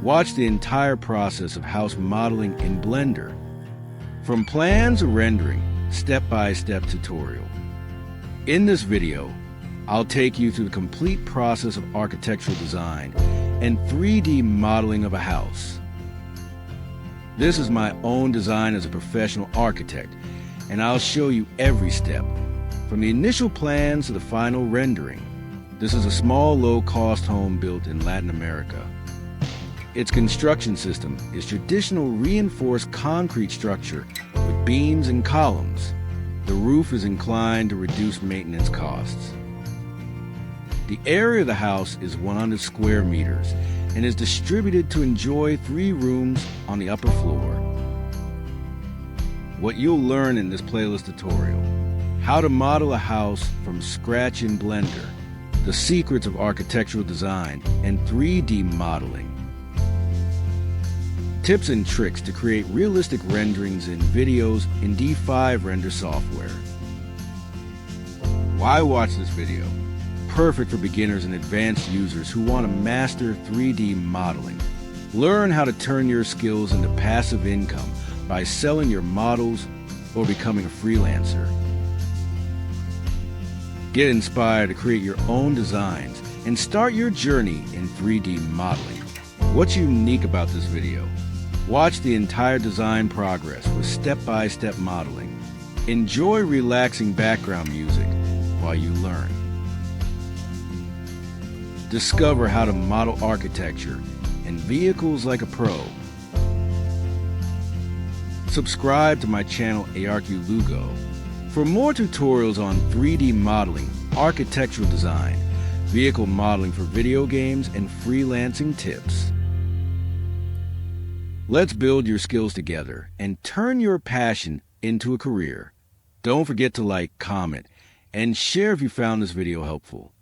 Watch the entire process of house modeling in Blender. From plans to rendering, step-by-step tutorial. In this video, I'll take you through the complete process of architectural design and 3D modeling of a house. This is my own design as a professional architect, and I'll show you every step, from the initial plans to the final rendering. This is a small, low-cost home built in Latin America. Its construction system is traditional reinforced concrete structure with beams and columns. The roof is inclined to reduce maintenance costs. The area of the house is 100 square meters and is distributed to enjoy 3 rooms on the upper floor. What you'll learn in this playlist tutorial: how to model a house from scratch in Blender, the secrets of architectural design and 3D modeling, tips and tricks to create realistic renderings in videos in D5 render software. Why watch this video? Perfect for beginners and advanced users who want to master 3D modeling. Learn how to turn your skills into passive income by selling your models or becoming a freelancer. Get inspired to create your own designs and start your journey in 3D modeling. What's unique about this video? Watch the entire design progress with step-by-step modeling. Enjoy relaxing background music while you learn. Discover how to model architecture and vehicles like a pro. Subscribe to my channel ARQ Lugo for more tutorials on 3D modeling, architectural design, vehicle modeling for video games, and freelancing tips. Let's build your skills together and turn your passion into a career. Don't forget to like, comment, and share if you found this video helpful.